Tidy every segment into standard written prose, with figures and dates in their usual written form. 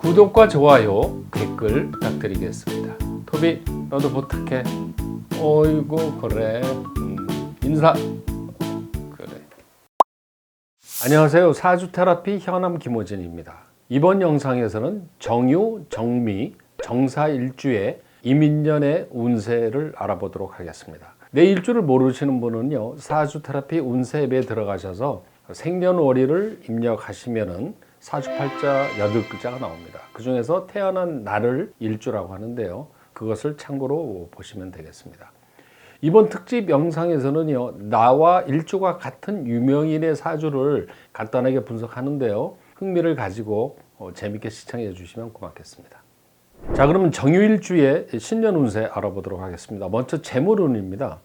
구독과 좋아요, 댓글 부탁드리겠습니다. 토비, 너도 부탁해. 어이구 그래. 인사. 그래. 안녕하세요. 사주 테라피 현암 김호진입니다. 이번 영상에서는 정유, 정미, 정사일주의 이민년의 운세를 알아보도록 하겠습니다. 내 일주를 모르시는 분은요, 사주 테라피 운세 앱에 들어가셔서 생년월일을 입력하시면은 사주팔자 8글자가 나옵니다. 그 중에서 태어난 날을 일주라고 하는데요. 그것을 참고로 보시면 되겠습니다. 이번 특집 영상에서는요, 나와 일주가 같은 유명인의 사주를 간단하게 분석하는데요. 흥미를 가지고 재밌게 시청해 주시면 고맙겠습니다. 자, 그러면 정유일주의 신년 운세 알아보도록 하겠습니다. 먼저 재물운입니다.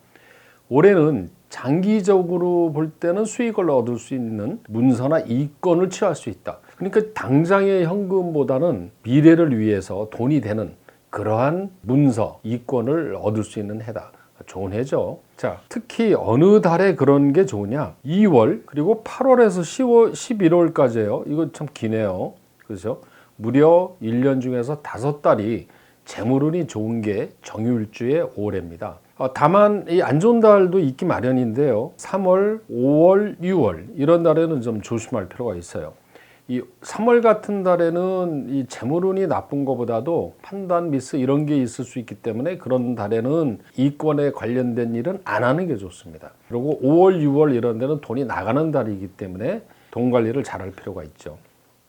올해는 장기적으로 볼 때는 수익을 얻을 수 있는 문서나 이권을 취할 수 있다. 그러니까 당장의 현금보다는 미래를 위해서 돈이 되는 그러한 문서, 이권을 얻을 수 있는 해다. 좋은 해죠. 자, 특히 어느 달에 그런 게 좋으냐? 2월 그리고 8월에서 10월, 11월까지예요. 이거 참 기네요. 그렇죠? 무려 1년 중에서 5달이 재물운이 좋은 게 정유일주의 올해입니다. 다만 이 안 좋은 달도 있기 마련인데요. 3월, 5월, 6월 이런 달에는 좀 조심할 필요가 있어요. 이 3월 같은 달에는 이 재물운이 나쁜 것보다도 판단 미스 이런 게 있을 수 있기 때문에 그런 달에는 이권에 관련된 일은 안 하는 게 좋습니다. 그리고 5월, 6월 이런 데는 돈이 나가는 달이기 때문에 돈 관리를 잘할 필요가 있죠.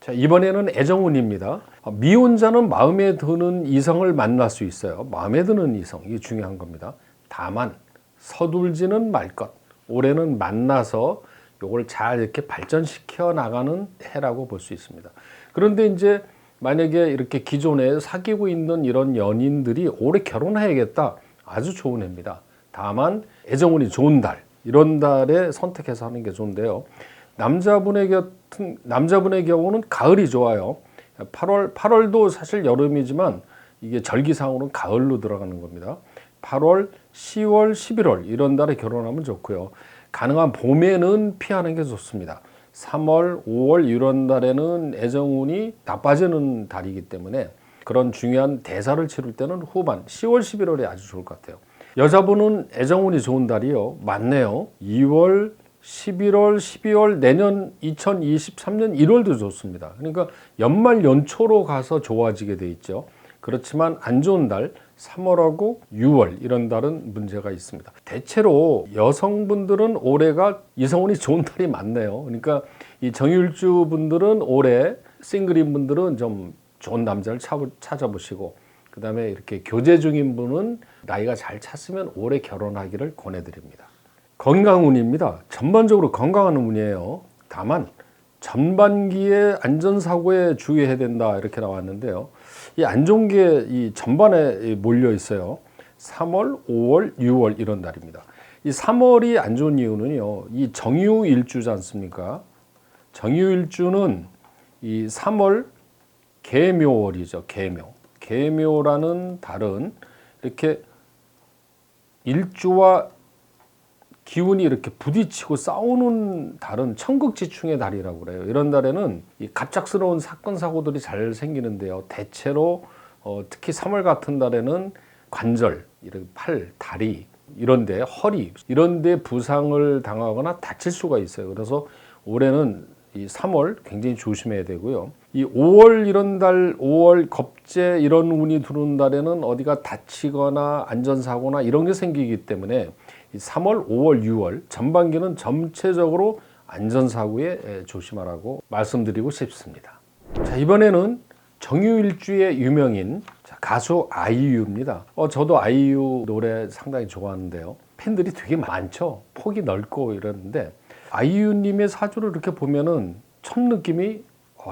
자, 이번에는 애정운입니다. 미혼자는 마음에 드는 이성을 만날 수 있어요. 마음에 드는 이성, 이게 중요한 겁니다. 다만 서둘지는 말 것. 올해는 만나서 요걸 잘 이렇게 발전시켜 나가는 해라고 볼 수 있습니다. 그런데 이제 만약에 이렇게 기존에 사귀고 있는 이런 연인들이 올해 결혼해야겠다. 아주 좋은 해입니다. 다만 애정운이 좋은 달, 이런 달에 선택해서 하는 게 좋은데요. 남자분의 경우는 가을이 좋아요. 8월도 사실 여름이지만 이게 절기상으로는 가을로 들어가는 겁니다. 8월, 10월, 11월 이런 달에 결혼하면 좋고요. 가능한 봄에는 피하는 게 좋습니다. 3월, 5월 이런 달에는 애정운이 나빠지는 달이기 때문에 그런 중요한 대사를 치를 때는 후반 10월, 11월이 아주 좋을 것 같아요. 여자분은 애정운이 좋은 달이요. 맞네요. 2월, 11월, 12월, 내년 2023년 1월도 좋습니다. 그러니까 연말 연초로 가서 좋아지게 돼 있죠. 그렇지만 안 좋은 달 3월하고 6월 이런 달은 문제가 있습니다. 대체로 여성분들은 올해가 이성운이 좋은 달이 많네요. 그러니까 이 정유일주 분들은 올해 싱글인 분들은 좀 좋은 남자를 찾아보시고, 그 다음에 이렇게 교제 중인 분은 나이가 잘 찼으면 올해 결혼하기를 권해드립니다. 건강운입니다. 전반적으로 건강한 운이에요. 다만 전반기에 안전사고에 주의해야 된다 이렇게 나왔는데요. 이 안 좋은 게 이 전반에 몰려 있어요. 3월, 5월, 6월 이런 달입니다. 이 3월이 안 좋은 이유는요. 이 정유일주지 않습니까? 정유일주는 이 3월 계묘월이죠. 계묘. 계묘라는 달은 이렇게 일주와 기운이 이렇게 부딪히고 싸우는 달은 천극지충의 달이라고 그래요. 이런 달에는 이 갑작스러운 사건 사고들이 잘 생기는데요. 대체로 특히 3월 같은 달에는 관절, 이렇게 팔, 다리 이런데, 허리 이런데 부상을 당하거나 다칠 수가 있어요. 그래서 올해는 이 3월 굉장히 조심해야 되고요. 이 5월 이런 달, 5월 겁재 이런 운이 들어오는 달에는 어디가 다치거나 안전사고나 이런 게 생기기 때문에 3월, 5월, 6월 전반기는 전체적으로 안전사고에 조심하라고 말씀드리고 싶습니다. 자, 이번에는 정유일주의 유명인 가수 아이유입니다. 저도 아이유 노래 상당히 좋아하는데요. 팬들이 되게 많죠. 폭이 넓고 이러는데 아이유님의 사주를 이렇게 보면은 첫 느낌이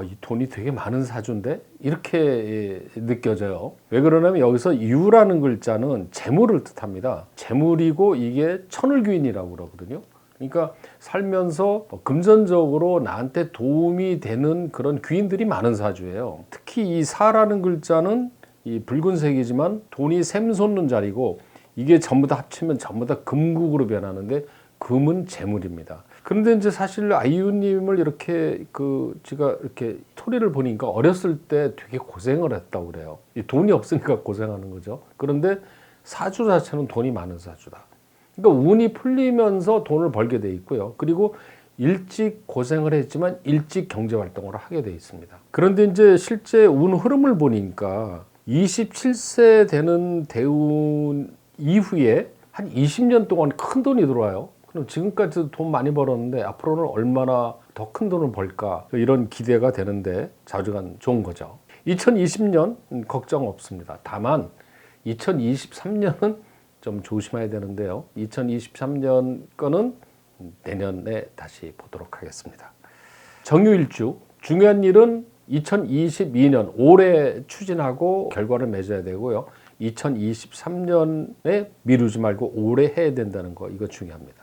이 돈이 되게 많은 사주인데 이렇게 느껴져요. 왜 그러냐면 여기서 유라는 글자는 재물을 뜻합니다. 재물이고 이게 천을귀인이라고 그러거든요. 그러니까 살면서 금전적으로 나한테 도움이 되는 그런 귀인들이 많은 사주예요. 특히 이 사라는 글자는 이 붉은색이지만 돈이 샘솟는 자리고 이게 전부 다 합치면 전부 다 금국으로 변하는데 금은 재물입니다. 그런데 이제 사실 아이유님을 이렇게 제가 이렇게 스토리를 보니까 어렸을 때 되게 고생을 했다고 그래요. 이 돈이 없으니까 고생하는 거죠. 그런데 사주 자체는 돈이 많은 사주다. 그러니까 운이 풀리면서 돈을 벌게 돼 있고요. 그리고 일찍 고생을 했지만 일찍 경제 활동을 하게 돼 있습니다. 그런데 이제 실제 운 흐름을 보니까 27세 되는 대운 이후에 한 20년 동안 큰 돈이 들어와요. 그럼 지금까지 돈 많이 벌었는데 앞으로는 얼마나 더 큰 돈을 벌까 이런 기대가 되는데 자주간 좋은 거죠. 2020년 걱정 없습니다. 다만 2023년은 좀 조심해야 되는데요. 2023년 거는 내년에 다시 보도록 하겠습니다. 정유일주 중요한 일은 2022년 올해 추진하고 결과를 맺어야 되고요. 2023년에 미루지 말고 올해 해야 된다는 거 이거 중요합니다.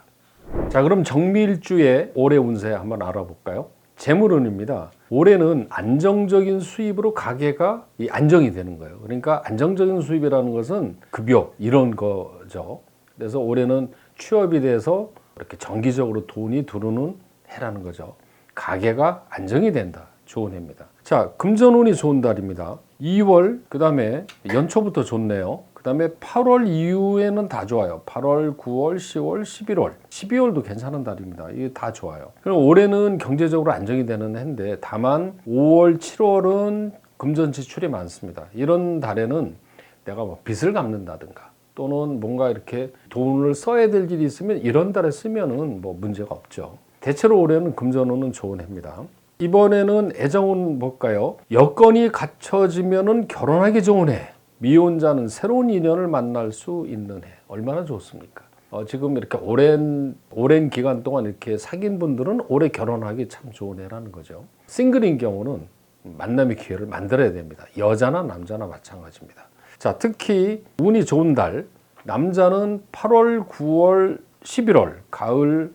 자, 그럼 정미일주의 올해 운세 한번 알아볼까요? 재물운입니다. 올해는 안정적인 수입으로 가계가 안정이 되는 거예요. 그러니까 안정적인 수입이라는 것은 급여 이런 거죠. 그래서 올해는 취업이 돼서 이렇게 정기적으로 돈이 들어오는 해라는 거죠. 가계가 안정이 된다. 좋은 해입니다. 자, 금전운이 좋은 달입니다. 2월 그다음에 연초부터 좋네요. 그다음에 8월 이후에는 다 좋아요. 8월, 9월, 10월, 11월. 12월도 괜찮은 달입니다. 이게 다 좋아요. 그럼 올해는 경제적으로 안정이 되는 해인데 다만 5월, 7월은 금전 지출이 많습니다. 이런 달에는 내가 뭐 빚을 갚는다든가 또는 뭔가 이렇게 돈을 써야 될 일이 있으면 이런 달에 쓰면은 뭐 문제가 없죠. 대체로 올해는 금전운은 좋은 해입니다. 이번에는 애정운 볼까요? 여건이 갖춰지면은 결혼하기 좋은 해. 미혼자는 새로운 인연을 만날 수 있는 해. 얼마나 좋습니까? 지금 이렇게 오랜 기간 동안 이렇게 사귄 분들은 올해 결혼하기 참 좋은 해라는 거죠. 싱글인 경우는 만남의 기회를 만들어야 됩니다. 여자나 남자나 마찬가지입니다. 자, 특히 운이 좋은 달, 남자는 8월, 9월, 11월, 가을,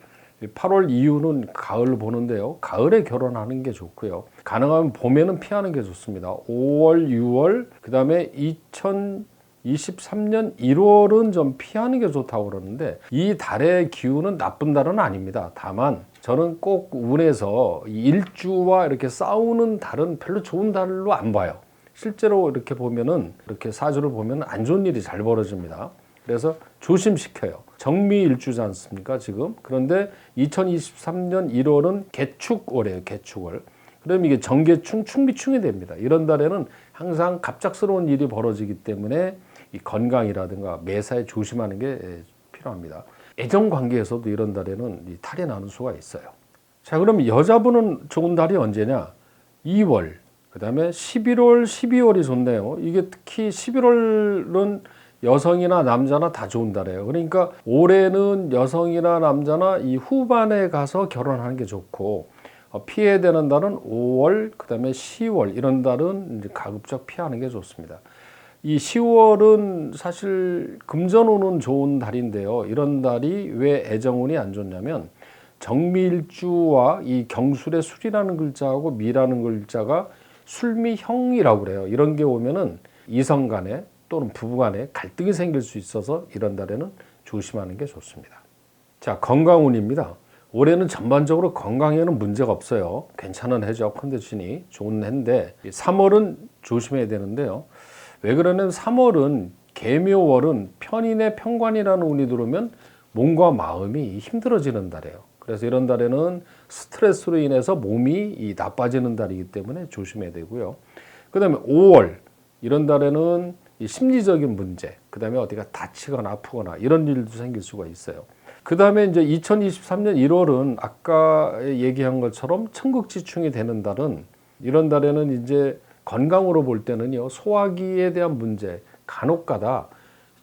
8월 이후는 가을 보는데요. 가을에 결혼하는 게 좋고요. 가능하면 봄에는 피하는 게 좋습니다. 5월, 6월, 그 다음에 2023년 1월은 좀 피하는 게 좋다고 그러는데 이 달의 기운은 나쁜 달은 아닙니다. 다만 저는 꼭 운에서 일주와 이렇게 싸우는 달은 별로 좋은 달로 안 봐요. 실제로 이렇게 보면은 이렇게 사주를 보면 안 좋은 일이 잘 벌어집니다. 그래서 조심시켜요. 정미일주지 않습니까 지금? 그런데 2023년 1월은 개축월이에요. 개축월. 그럼 이게 정개충, 충비충이 됩니다. 이런 달에는 항상 갑작스러운 일이 벌어지기 때문에 이 건강이라든가 매사에 조심하는 게 필요합니다. 애정관계에서도 이런 달에는 이 탈이 나는 수가 있어요. 자, 그럼 여자분은 좋은 달이 언제냐? 2월, 그 다음에 11월, 12월이 좋네요. 이게 특히 11월은 여성이나 남자나 다 좋은 달이에요. 그러니까 올해는 여성이나 남자나 이 후반에 가서 결혼하는 게 좋고 피해야 되는 달은 5월, 그 다음에 10월 이런 달은 이제 가급적 피하는 게 좋습니다. 이 10월은 사실 금전운은 좋은 달인데요. 이런 달이 왜 애정운이 안 좋냐면 정미일주와 이 경술의 술이라는 글자하고 미라는 글자가 술미형이라고 그래요. 이런 게 오면은 이성 간에 또는 부부 간에 갈등이 생길 수 있어서 이런 달에는 조심하는 게 좋습니다. 자, 건강운입니다. 올해는 전반적으로 건강에는 문제가 없어요. 괜찮은 해죠. 컨디션이 좋은 해인데 3월은 조심해야 되는데요. 왜 그러냐면 3월은 계묘월은 편인의 편관이라는 운이 들어오면 몸과 마음이 힘들어지는 달이에요. 그래서 이런 달에는 스트레스로 인해서 몸이 나빠지는 달이기 때문에 조심해야 되고요. 그 다음에 5월 이런 달에는 이 심리적인 문제, 그 다음에 어디가 다치거나 아프거나 이런 일도 생길 수가 있어요. 그 다음에 이제 2023년 1월은 아까 얘기한 것처럼 천국지충이 되는 달은 이런 달에는 이제 건강으로 볼 때는요, 소화기에 대한 문제, 간혹가다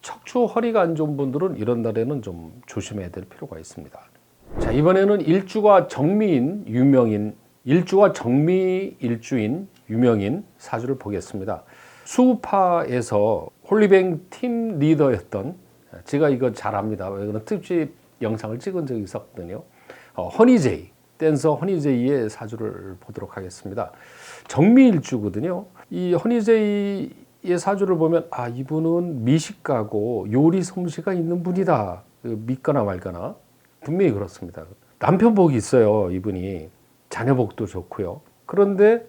척추 허리가 안 좋은 분들은 이런 달에는 좀 조심해야 될 필요가 있습니다. 자, 이번에는 일주가 정미인, 유명인, 일주가 정미 일주인, 유명인 사주를 보겠습니다. 수우파에서 홀리뱅 팀 리더였던, 제가 이거 잘 압니다. 왜 그런 특집 영상을 찍은 적이 있었거든요. 허니제이, 댄서 허니제이의 사주를 보도록 하겠습니다. 정미일주거든요. 이 허니제이의 사주를 보면 이분은 미식가고 요리 솜씨가 있는 분이다. 믿거나 말거나 분명히 그렇습니다. 남편 복이 있어요. 이분이 자녀 복도 좋고요. 그런데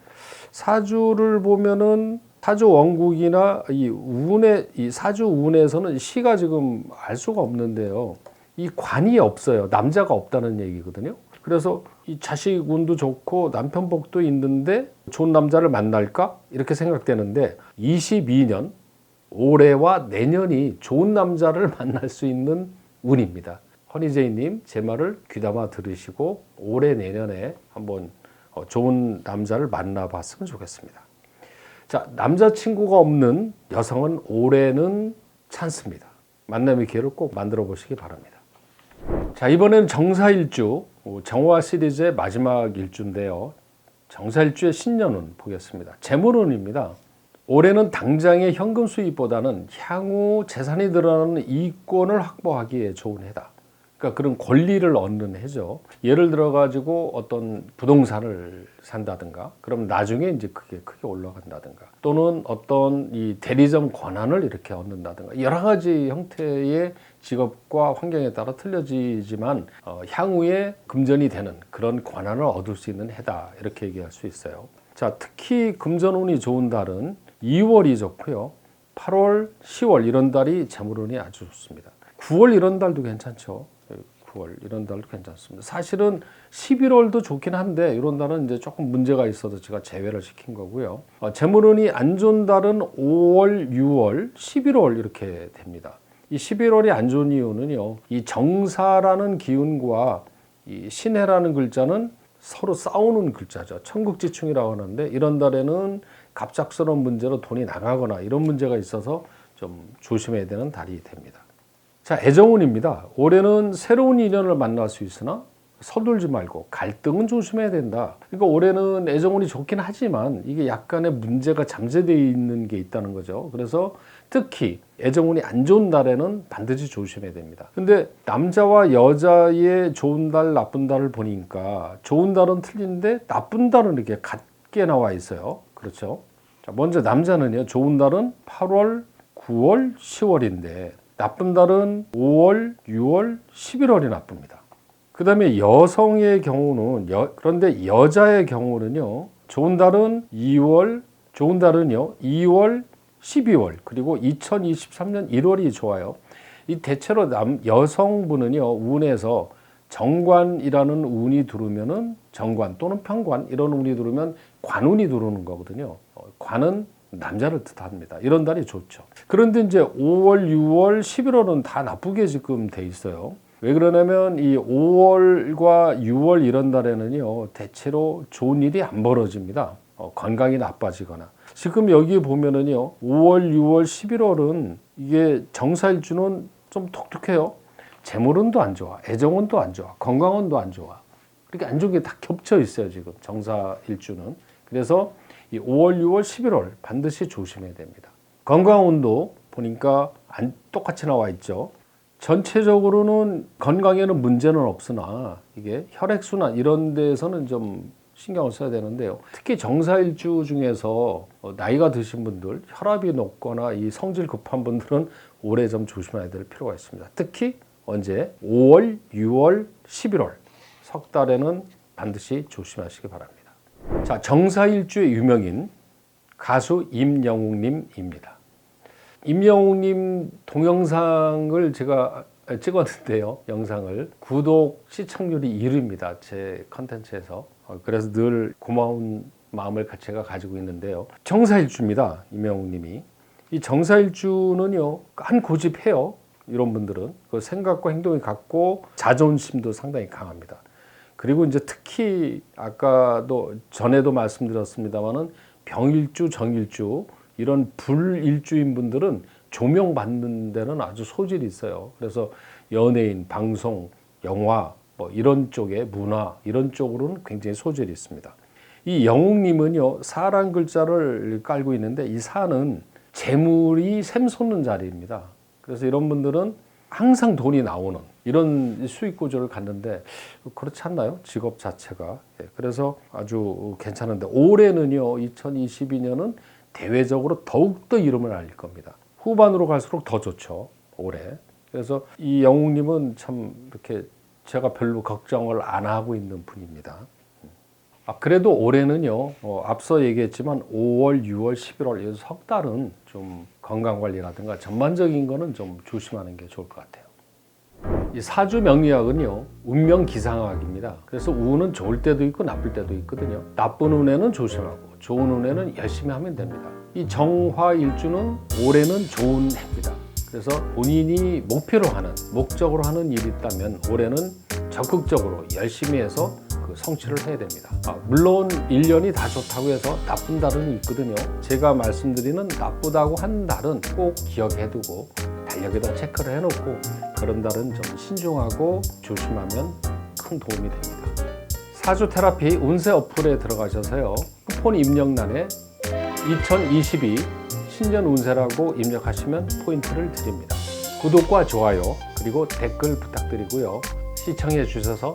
사주를 보면은 사주 원국이나 이 사주 운에서는 시가 지금 알 수가 없는데요. 이 관이 없어요. 남자가 없다는 얘기거든요. 그래서 이 자식 운도 좋고 남편 복도 있는데 좋은 남자를 만날까? 이렇게 생각되는데 22년 올해와 내년이 좋은 남자를 만날 수 있는 운입니다. 허니제이님 제 말을 귀담아 들으시고 올해 내년에 한번 좋은 남자를 만나봤으면 좋겠습니다. 자, 남자친구가 없는 여성은 올해는 찬스입니다. 만남의 기회를 꼭 만들어 보시기 바랍니다. 자, 이번엔 정사일주 정화 시리즈의 마지막 일주인데요. 정사일주의 신년운 보겠습니다. 재물운입니다. 올해는 당장의 현금 수입보다는 향후 재산이 늘어나는 이권을 확보하기에 좋은 해다. 그러니까 그런 권리를 얻는 해죠. 예를 들어 가지고 어떤 부동산을 산다든가, 그럼 나중에 이제 크게 올라간다든가, 또는 어떤 이 대리점 권한을 이렇게 얻는다든가, 여러 가지 형태의 직업과 환경에 따라 틀려지지만 향후에 금전이 되는 그런 권한을 얻을 수 있는 해다, 이렇게 얘기할 수 있어요. 자, 특히 금전운이 좋은 달은 2월이 좋고요. 8월, 10월 이런 달이 재물운이 아주 좋습니다. 9월 이런 달도 괜찮죠. 9월 이런 달도 괜찮습니다. 사실은 11월도 좋긴 한데 이런 달은 이제 조금 문제가 있어서 제가 제외를 시킨 거고요. 재물운이 안 좋은 달은 5월, 6월, 11월 이렇게 됩니다. 이 11월이 안 좋은 이유는요. 이 정사라는 기운과 이 신해라는 글자는 서로 싸우는 글자죠. 천국지충이라고 하는데 이런 달에는 갑작스러운 문제로 돈이 나가거나 이런 문제가 있어서 좀 조심해야 되는 달이 됩니다. 자, 애정운입니다. 올해는 새로운 인연을 만날 수 있으나 서둘지 말고 갈등은 조심해야 된다. 그러니까 올해는 애정운이 좋긴 하지만 이게 약간의 문제가 잠재되어 있는 게 있다는 거죠. 그래서 특히 애정운이 안 좋은 달에는 반드시 조심해야 됩니다. 근데 남자와 여자의 좋은 달, 나쁜 달을 보니까 좋은 달은 틀린데 나쁜 달은 이렇게 같게 나와 있어요. 그렇죠? 자, 먼저 남자는요. 좋은 달은 8월, 9월, 10월인데 나쁜 달은 5월, 6월, 11월이 나쁩니다. 그 다음에 여성의 경우는 그런데 여자의 경우는요. 좋은 달은 2월, 12월 그리고 2023년 1월이 좋아요. 이 대체로 여성분은요. 운에서 정관이라는 운이 들어오면은 정관 또는 편관 이런 운이 들어오면 관운이 들어오는 거거든요. 관은 남자를 뜻합니다. 이런 달이 좋죠. 그런데 이제 5월, 6월, 11월은 다 나쁘게 지금 돼 있어요. 왜 그러냐면 이 5월과 6월 이런 달에는요. 대체로 좋은 일이 안 벌어집니다. 건강이 나빠지거나. 지금 여기 보면은요. 5월, 6월, 11월은 이게 정사일주는 좀 독특해요. 재물운도 안 좋아. 애정운도 안 좋아. 건강운도 안 좋아. 그렇게 안 좋은 게 다 겹쳐 있어요. 지금 정사일주는. 그래서 이 5월, 6월, 11월 반드시 조심해야 됩니다. 건강운도 보니까 똑같이 나와 있죠. 전체적으로는 건강에는 문제는 없으나 이게 혈액순환 이런 데서는 좀 신경을 써야 되는데요. 특히 정사일주 중에서 나이가 드신 분들, 혈압이 높거나 이 성질 급한 분들은 올해 좀 조심해야 될 필요가 있습니다. 특히 언제? 5월, 6월, 11월 석 달에는 반드시 조심하시기 바랍니다. 자, 정사일주의 유명인 가수 임영웅님입니다. 임영웅님 동영상을 제가 찍었는데요. 영상을 구독 시청률이 1위입니다. 제 컨텐츠에서. 그래서 늘 고마운 마음을 제가 가지고 있는데요. 정사일주입니다. 임영웅님이. 이 정사일주는요. 한 고집해요. 이런 분들은. 그 생각과 행동이 같고 자존심도 상당히 강합니다. 그리고 이제 특히 아까도 전에도 말씀드렸습니다만은 병일주, 정일주 이런 불일주인 분들은 조명받는 데는 아주 소질이 있어요. 그래서 연예인, 방송, 영화 뭐 이런 쪽에 문화 이런 쪽으로는 굉장히 소질이 있습니다. 이 영웅님은요 사란 글자를 깔고 있는데 이 사는 재물이 샘솟는 자리입니다. 그래서 이런 분들은 항상 돈이 나오는 이런 수익 구조를 갖는데 그렇지 않나요? 직업 자체가. 그래서 아주 괜찮은데 올해는요 2022년은 대외적으로 더욱더 이름을 알릴 겁니다. 후반으로 갈수록 더 좋죠. 올해. 그래서 이 영웅님은 참 이렇게 제가 별로 걱정을 안 하고 있는 분입니다. 그래도 올해는요, 앞서 얘기했지만 5월, 6월, 11월 이 석 달은 좀 건강관리라든가 전반적인 거는 좀 조심하는 게 좋을 것 같아요. 이 사주 명리학은요, 운명 기상학입니다. 그래서 운은 좋을 때도 있고 나쁠 때도 있거든요. 나쁜 운에는 조심하고 좋은 운에는 열심히 하면 됩니다. 이 정화일주는 올해는 좋은 해입니다. 그래서 본인이 목표로 하는, 목적으로 하는 일이 있다면 올해는 적극적으로 열심히 해서 그 성취를 해야 됩니다. 물론 1년이 다 좋다고 해서 나쁜 달은 있거든요. 제가 말씀드리는 나쁘다고 한 달은 꼭 기억해두고 달력에다 체크를 해놓고 그런 달은 좀 신중하고 조심하면 큰 도움이 됩니다. 사주 테라피 운세 어플에 들어가셔서요. 쿠폰 입력란에 2022 신년 운세라고 입력하시면 포인트를 드립니다. 구독과 좋아요 그리고 댓글 부탁드리고요. 시청해 주셔서